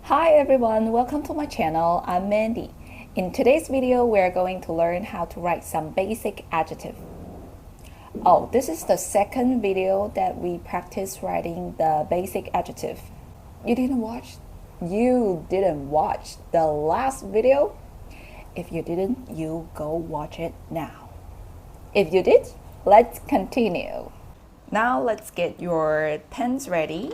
Hi everyone, welcome to my channel. I'm Mandy. In today's video, we're going to learn how to write some basic adjective. Oh, this is the second video that we practice writing the basic adjective. You didn't watch? You didn't watch the last video? If you didn't, you go watch it now. If you did, let's continue. Now let's get your pens ready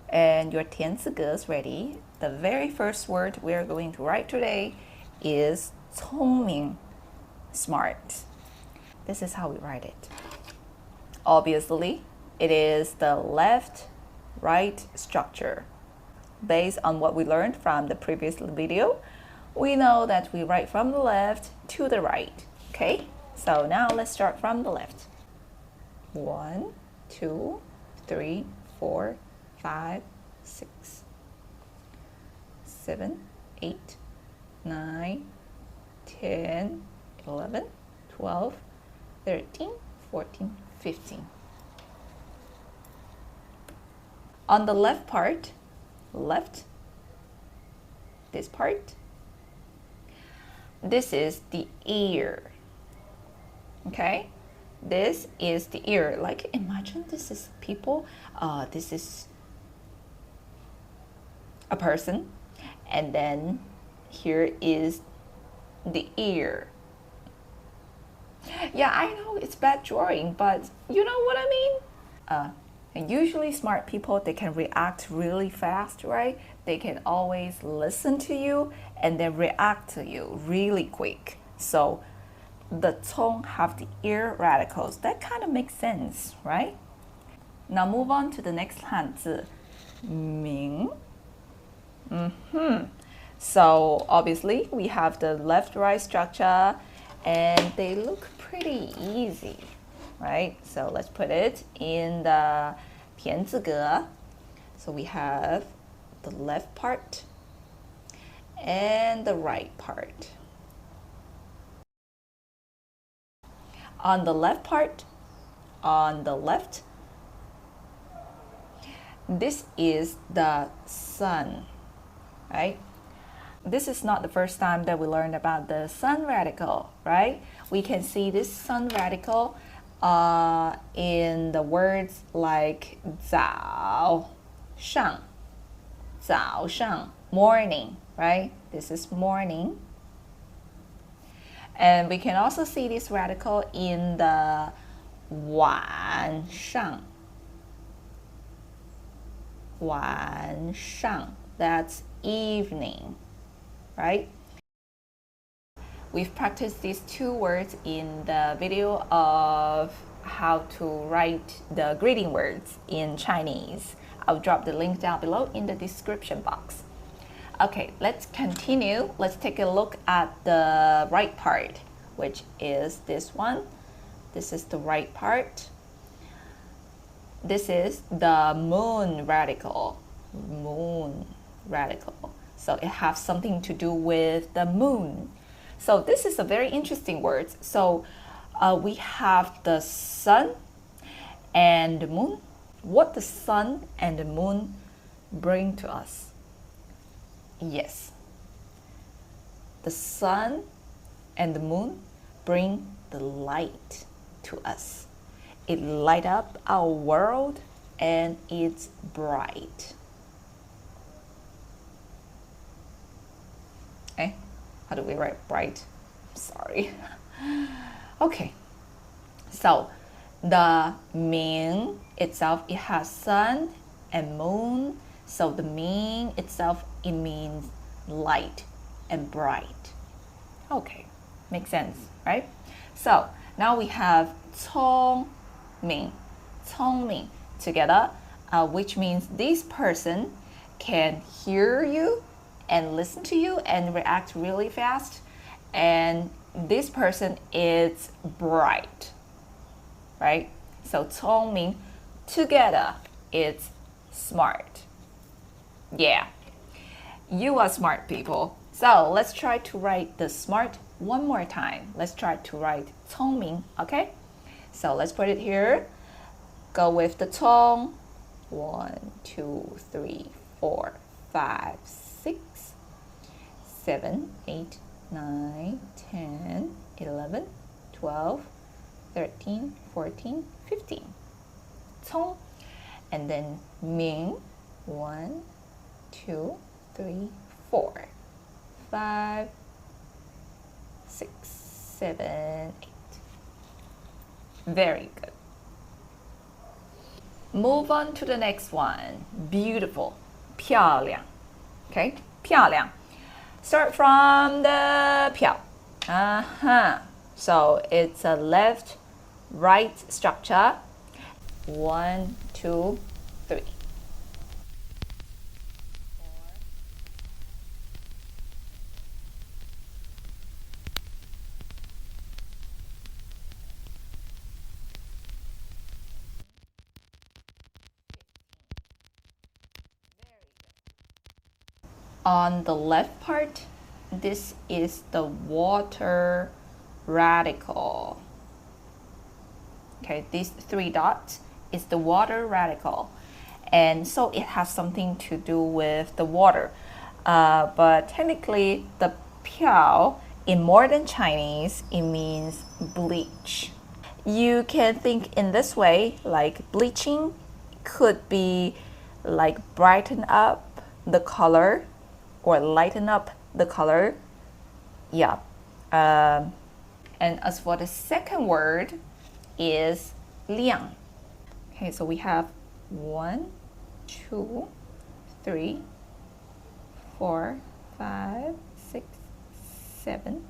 and your 填词格 ready. The very first word we're going to write today is 聪明, smart. This is how we write it. Obviously, it is the left-right structure. Based on what we learned from the previous video, we know that we write from the left to the right. Okay, so now let's start from the left. 1, 2, 3, 4, 5, 6, 7, 8, 9, 10, 11, 12, 13, 14, 15. On the left part, left, this part, this is the ear. Okay? This is the ear. Like imagine this is people, this is a person, and then here is the ear. Yeah, I know it's bad drawing, but you know what I mean? And usually smart people, they can react really fast, right? They can always listen to you and then react to you really quick. So the tone have the ear radicals. That kind of makes sense, right? Now move on to the next 汉字, 明. So obviously we have the left-right structure and they look pretty easy, right? So let's put it in the 填词格. So we have the left part and the right part. On the left part, on the left, this is the sun, right? This is not the first time that we learned about the sun radical, right? We can see this sun radical in the words like 早上, 早上, morning, right? This is morning. And we can also see this radical in the 晚上. 晚上, that's evening, right? We've practiced these two words in the video of how to write the greeting words in Chinese. I'll drop the link down below in the description box. Okay, let's continue. Let's take a look at the right part, which is this one. This is the right part. This is the moon radical. Moon radical. So it has something to do with the moon. So this is a very interesting word. So we have the sun and the moon. What the sun and the moon bring to us? Yes, the sun and the moon bring the light to us. It light up our world and it's bright. Okay, how do we write bright? Sorry. Okay, so the 明 itself, it has sun and moon. So the 明 itself, it means light and bright. Okay, makes sense, right? So now we have 聪明, 聪明 together, which means this person can hear you and listen to you and react really fast. And this person is bright, right? So 聪明 together, it's smart. Yeah, you are smart people. So let's try to write the smart one more time. Let's try to write 聪明, okay? So let's put it here. Go with the 聪. 1, 2, 3, 4, 5, 6, 7, 8, 9, 10, 11, 12, 13, 14, 15. 葱. And then Ming, 1, 2, 3, 4, 5, 6, 7, 8. Very good. Move on to the next one. Beautiful. 漂亮. Okay? 漂亮. Start from the 漂. So it's a left, right structure. 1, 2, 3. On the left part, this is the water radical. Okay, these 3 dots is the water radical. And so it has something to do with the water. But technically, the 漂 in modern Chinese, it means bleach. You can think in this way, like bleaching could be like brighten up the color or lighten up the color. Yeah. And as for the second word is 亮. Okay, so we have 1, 2, 3, 4, 5, 6, 7,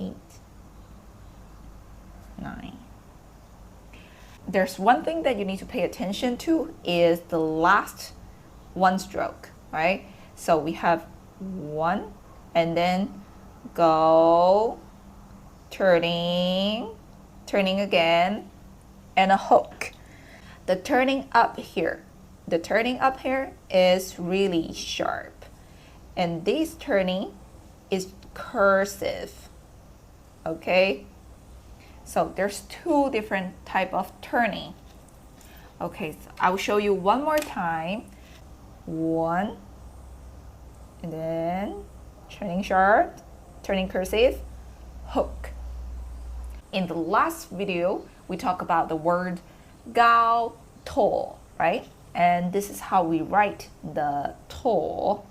8, 9. There's one thing that you need to pay attention to is the last one stroke, right? So we have 1 and then go, turning again, and a hook. The turning up here is really sharp. And this turning is cursive. Okay? So there's 2 different type of turning. Okay, so I will show you one more time. 1, and then turning sharp, turning cursive, hook. In the last video, we talked about the word 高, tall, right? And this is how we write the tall.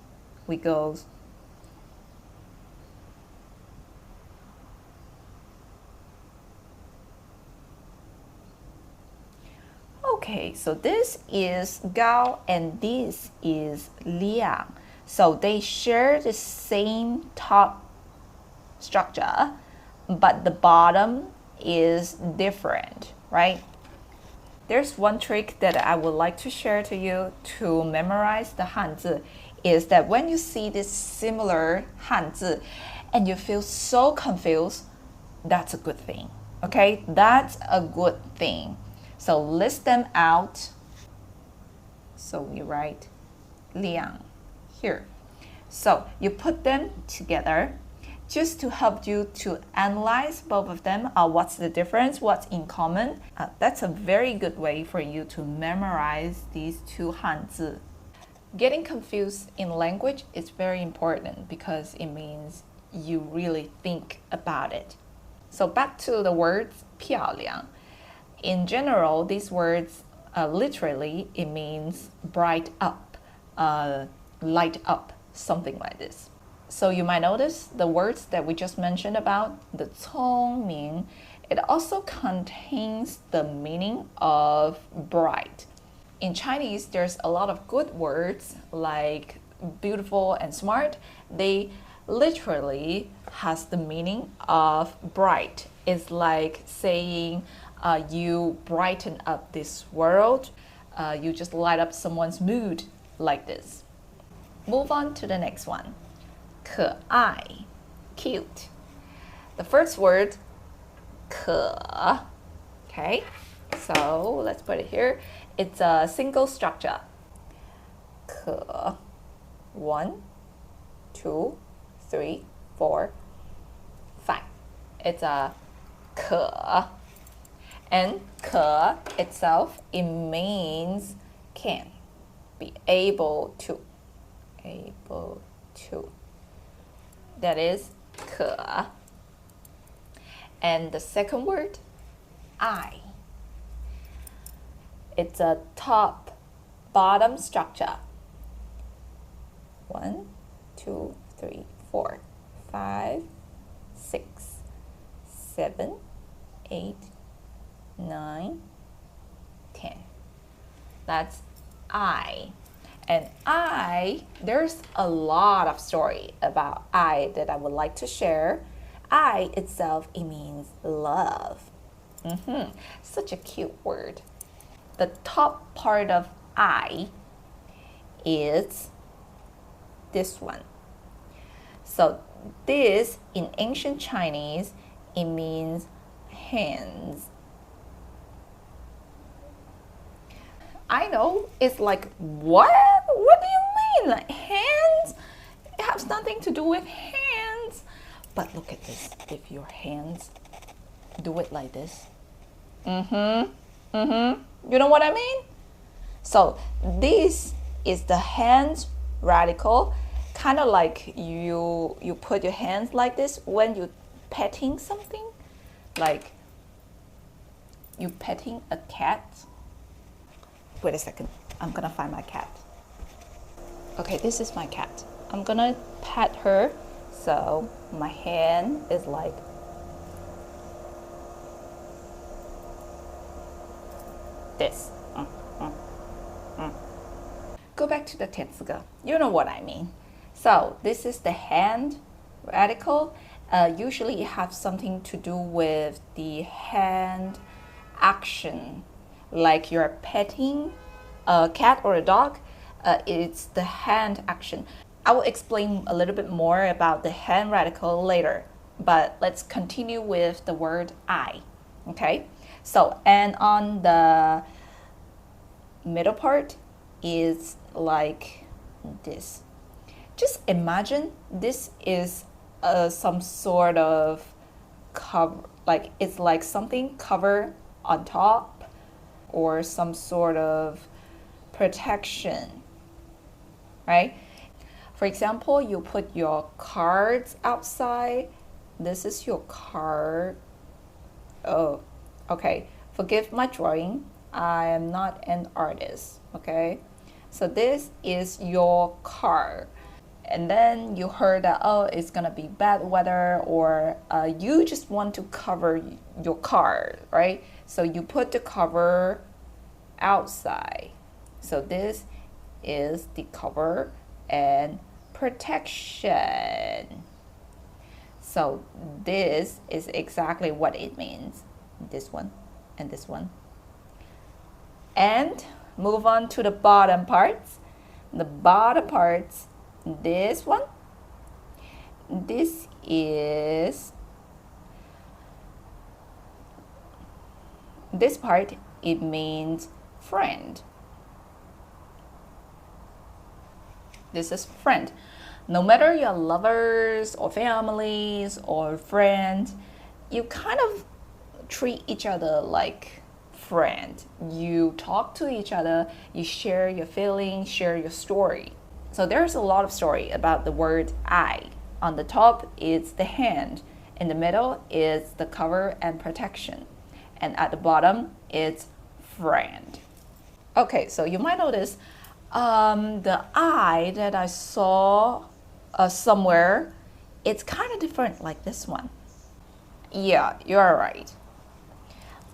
We go okay, so this is 高 and this is 亮. So they share the same top structure, but the bottom is different, right? There's one trick that I would like to share to you to memorize the hanzi is that when you see this similar hanzi and you feel so confused, that's a good thing. Okay, that's a good thing. So list them out. So we write 亮 here. So you put them together just to help you to analyze both of them. What's the difference? What's in common? That's a very good way for you to memorize these 2 hanzi. Getting confused in language is very important because it means you really think about it. So back to the words 漂亮. In general, these words literally it means bright up, light up, something like this. So you might notice the words that we just mentioned about the 聪明, it also contains the meaning of bright. In Chinese, there's a lot of good words like beautiful and smart. They literally has the meaning of bright. It's like saying you brighten up this world. You just light up someone's mood like this. Move on to the next one. 可爱, cute. The first word, 可. Okay, so let's put it here. It's a single structure. 可. 1, 2, 3, 4, 5. It's a 可. And 可 itself, it means can, be able to. Able 2. That is 可. And the second word, I. It's a top bottom structure. 1, 2, 3, 4, 5, 6, 7, 8, 9, 10. That's I. And I, there's a lot of story about I that I would like to share. I itself, it means love. Such a cute word. The top part of I is this one. So this, in ancient Chinese, it means hands. I know, it's like, what? What do you mean? Like, hands? It has nothing to do with hands. But look at this. If your hands do it like this. You know what I mean? So this is the hands radical. Kind of like you put your hands like this when you're petting something. Like you petting a cat. Wait a second, I'm gonna find my cat. Okay, this is my cat. I'm gonna pet her, so my hand is like this. Go back to the 天词歌. You know what I mean. So this is the hand radical. Usually it has something to do with the hand action. Like you're petting a cat or a dog, it's the hand action. I will explain a little bit more about the hand radical later, but let's continue with the word I. Okay, so and on the middle part is like this. Just imagine this is some sort of cover, like it's like something covered on top, or some sort of protection, right? For example, you put your cards outside. This is your card. Oh, okay. Forgive my drawing. I am not an artist, okay? So this is your card. And then you heard that, oh, it's gonna be bad weather, or you just want to cover your card, right? So you put the cover outside. So this is the cover and protection. So this is exactly what it means. This one and this one. And move on to the bottom parts. The bottom parts, this one, this is, this part, it means friend. This is friend. No matter you're lovers or families or friends, you kind of treat each other like friend. You talk to each other, you share your feelings, share your story. So there's a lot of story about the word I. On the top is the hand. In the middle is the cover and protection. And at the bottom it's friend. Okay, so you might notice the I that I saw somewhere, it's kind of different like this one. Yeah, you're right.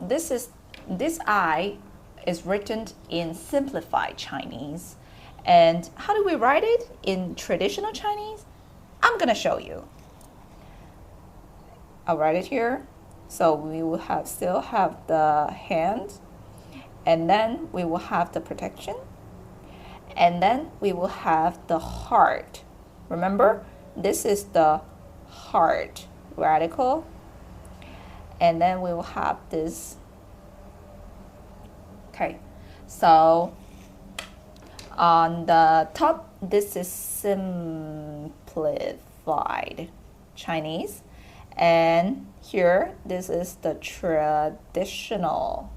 This I is written in simplified Chinese. And how do we write it in traditional Chinese? I'm gonna show you. I'll write it here. So we will still have the hand, and then we will have the protection, and then we will have the heart. Remember, this is the heart radical, and then we will have this. Okay, so on the top, this is simplified Chinese, and here this is the traditional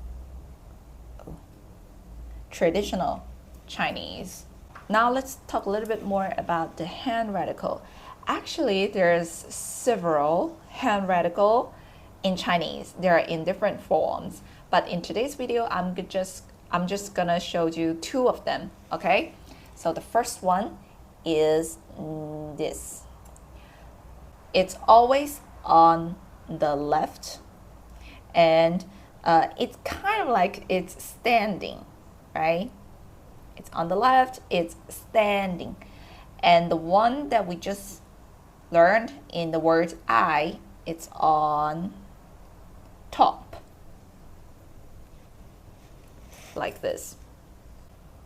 Chinese. Now let's talk a little bit more about the hand radical. Actually, there's several hand radical in Chinese. They are in different forms. But in today's video, I'm just gonna show you two of them, okay? So the first one is this. It's always on the left, and it's kind of like it's standing, right? It's on the left, it's standing. And the one that we just learned in the word I, it's on top, like this.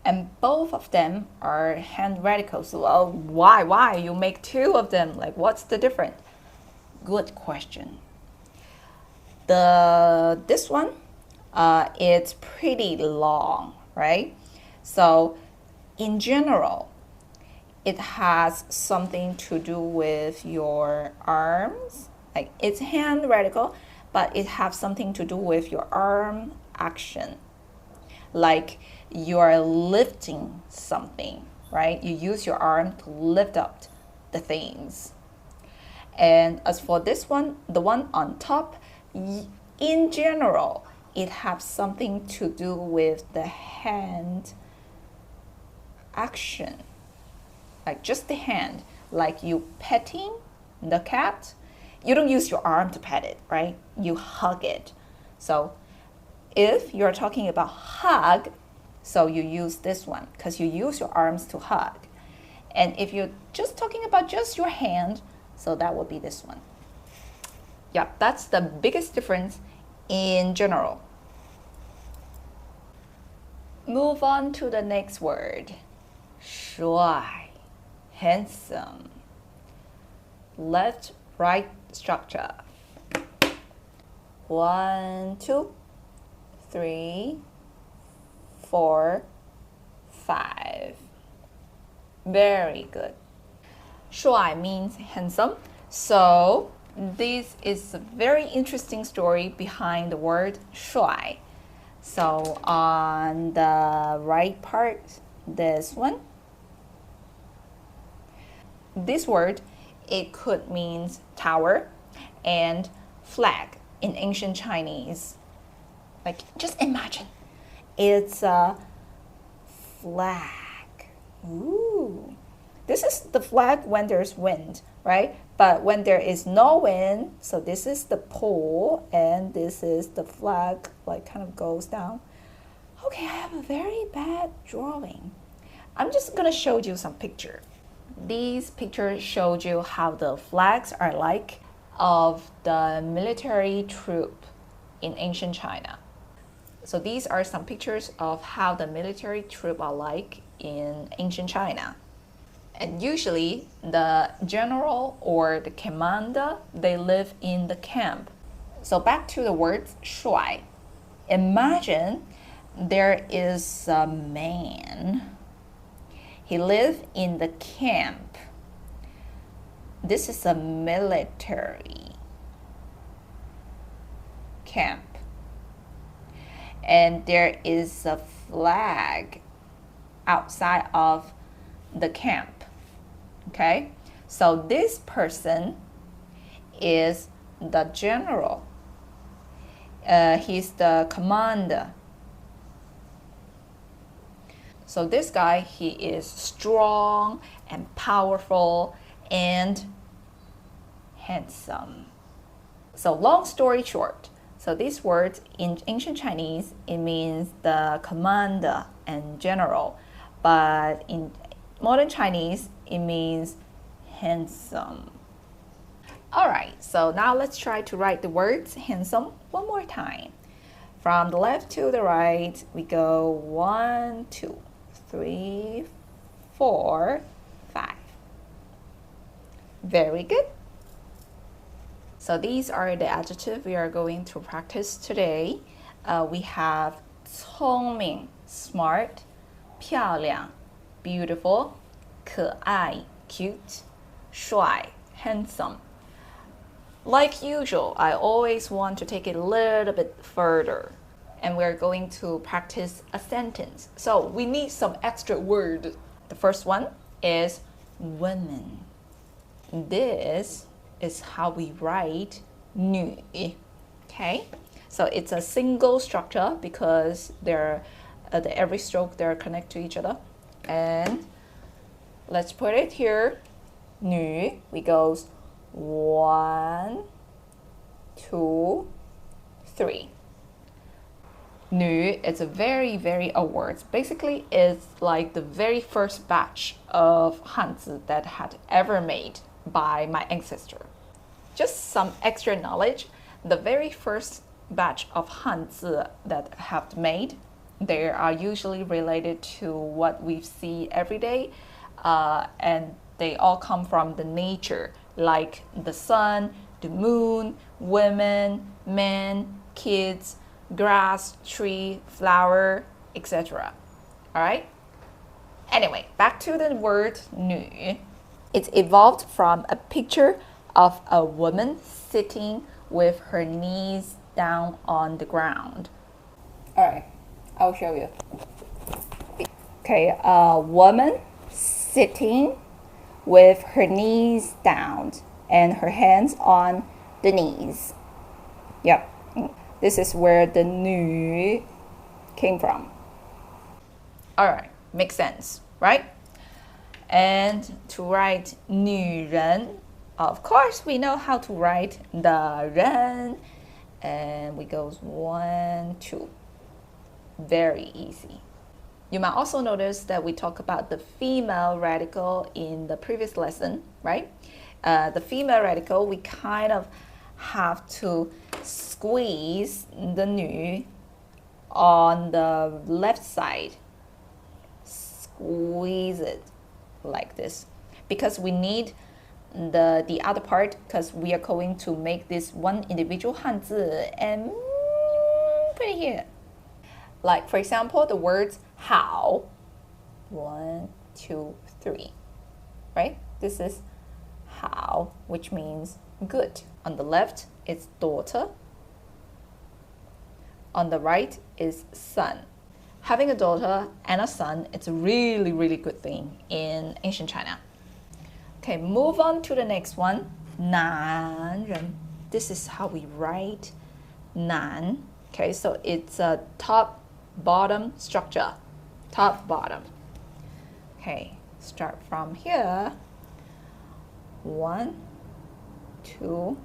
And both of them are hand radicals. Well, why you make two of them? Like, what's the difference? Good question. This one, it's pretty long, right? So in general, it has something to do with your arms. Like, it's hand radical, but it has something to do with your arm action. Like, you're lifting something, right? You use your arm to lift up the things. And as for this one, the one on top, in general, it has something to do with the hand action. Like just the hand, like you petting the cat. You don't use your arm to pet it, right? You hug it. So if you're talking about hug, so you use this one because you use your arms to hug. And if you're just talking about just your hand, so that would be this one. Yeah, that's the biggest difference in general. Move on to the next word. 帅, handsome. Left, right structure. 1, 2, 3, 4, 5. Very good. 帅 means handsome. So this is a very interesting story behind the word 帅. So on the right part, this one. This word, it could mean tower and flag in ancient Chinese. Like, just imagine, it's a flag. Ooh. This is the flag when there's wind, right? But when there is no wind, so this is the pole and this is the flag, like kind of goes down. Okay, I have a very bad drawing. I'm just gonna show you some picture. These pictures showed you how the flags are like of the military troop in ancient China. So these are some pictures of how the military troop are like in ancient China. And usually the general or the commander, they live in the camp. So back to the word 帅. Imagine there is a man. He lives in the camp. This is a military camp. And there is a flag outside of the camp. Okay, so this person is the general. He's the commander. So this guy, he is strong and powerful and handsome. So long story short, so this word in ancient Chinese, it means the commander and general. But in modern Chinese, it means handsome. All right, so now let's try to write the words handsome one more time. From the left to the right, we go 1, 2, 3, 4, 5. Very good. So these are the adjectives we are going to practice today. We have 聪明, smart, 漂亮, beautiful, 可爱, cute, 帅, handsome. Like usual, I always want to take it a little bit further. And we're going to practice a sentence. So we need some extra word. The The first one is women. This is how we write 女. Okay, so it's a single structure because they're every stroke they're connected to each other. And let's put it here. 女, we goes 1, 2, 3. 女, it's a very old word. Basically, it's like the very first batch of hanzi that had ever made by my ancestor. Just some extra knowledge. The very first batch of hanzi that have made, they are usually related to what we see every day, and they all come from the nature, like the sun, the moon, women, men, kids, grass, tree, flower, etc. All right? Anyway, back to the word 女. It's evolved from a picture of a woman sitting with her knees down on the ground. All right, I'll show you. Okay, a woman sitting with her knees down and her hands on the knees. Yep, this is where the 女 came from. All right, makes sense, right? And to write 女人, of course, we know how to write the 人, and we goes 1, 2. Very easy. You might also notice that we talk about the female radical in the previous lesson, right? The female radical, we kind of have to squeeze the 女 on the left side. Squeeze it like this, because we need the other part, because we are going to make this one individual hanzi and put it here. Like, for example, the words 好, 1, 2, 3, right? This is 好, which means good. On the left, it's daughter. On the right is son. Having a daughter and a son, it's a really good thing in ancient China. Okay, move on to the next one. 男人. This is how we write 男. Okay, so it's a top-bottom structure. Top-bottom. Okay, start from here. 1, 2,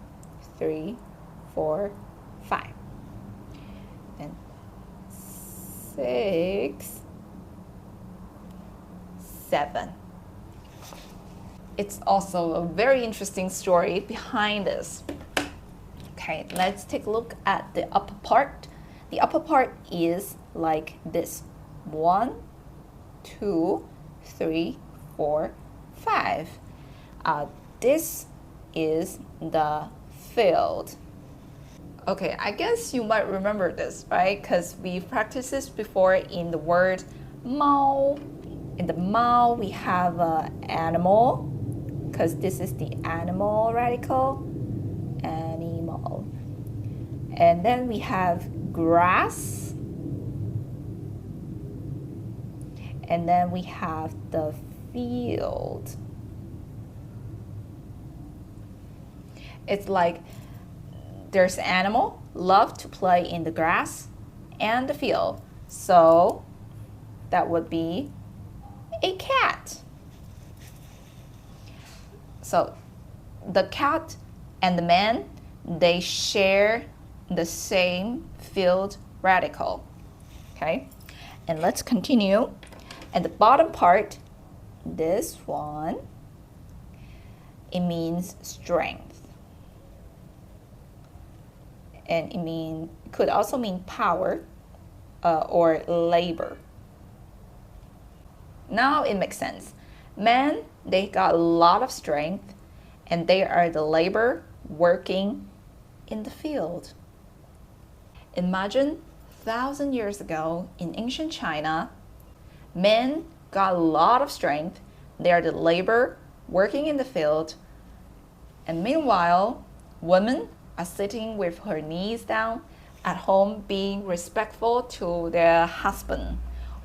3, 4, 5. And 6, 7. It's also a very interesting story behind this. Okay, let's take a look at the upper part. The upper part is like this. 1, 2, 3, 4, 5. This is the field. Okay, I guess you might remember this, right? Because we've practiced this before in the word 猫. In the 猫, we have an animal, because this is the animal radical. Animal. And then we have grass. And then we have the field. It's like there's an animal love to play in the grass and the field. So that would be a cat. So the cat and the man, they share the same field radical. Okay, and let's continue. At the bottom part, this one, it means strength. And it could also mean power or labor. Now it makes sense. Men, they got a lot of strength, and they are the labor working in the field. Imagine 1,000 years ago in ancient China, men got a lot of strength. They are the labor working in the field. And meanwhile, women are sitting with her knees down at home, being respectful to their husband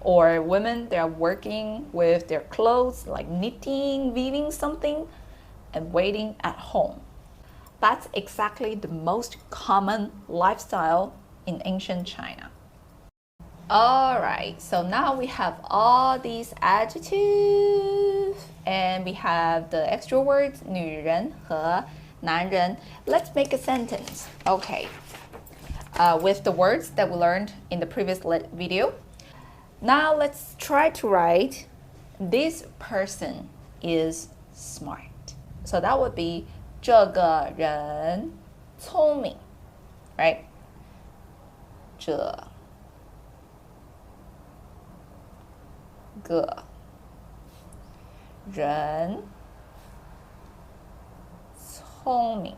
or women, they are working with their clothes, like knitting, weaving something, and waiting at home. That's exactly the most common lifestyle in ancient China. Alright, so now we have all these adjectives and we have the extra words 女人和男人. Let's make a sentence. Okay, with the words that we learned in the previous video. Now let's try to write this person is smart. So that would be 这个人聪明, right? 这个人聪明.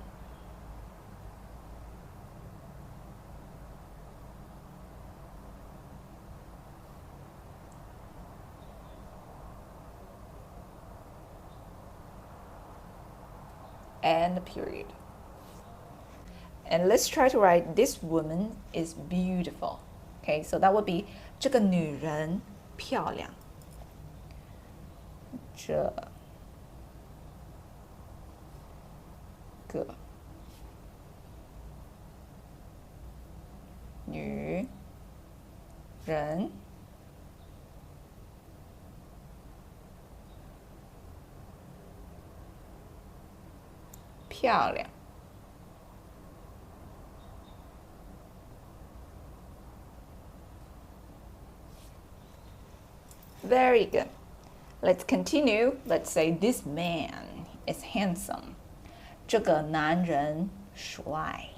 And a period. And let's try to write this woman is beautiful. Okay, so that would be 这个女人漂亮. 这个女人漂亮. Very good. Let's continue. Let's say this man is handsome. 这个男人帅.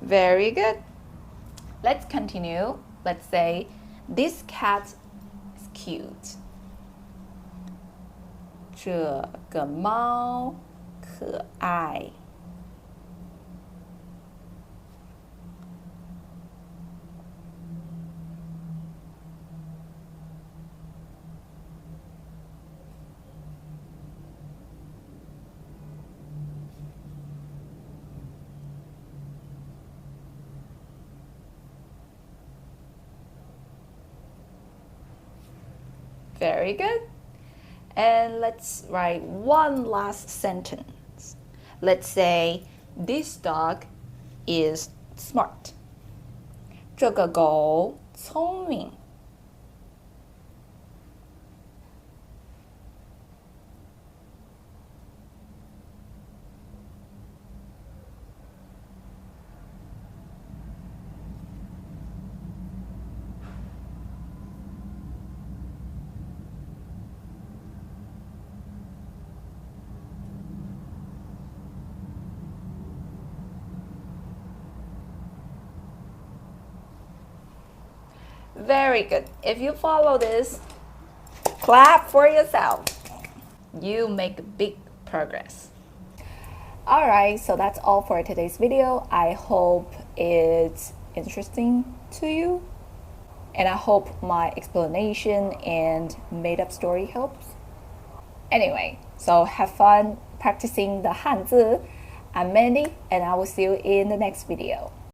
Very good. Let's continue. Let's say this cat is cute. 这个猫可爱. Very good. And let's write one last sentence. Let's say this dog is smart. 这个狗聪明. Very good. If you follow this, clap for yourself. You make big progress. Alright, so that's all for today's video. I hope it's interesting to you. And I hope my explanation and made-up story helps. Anyway, so have fun practicing the hanzi. I'm Mandy, and I will see you in the next video.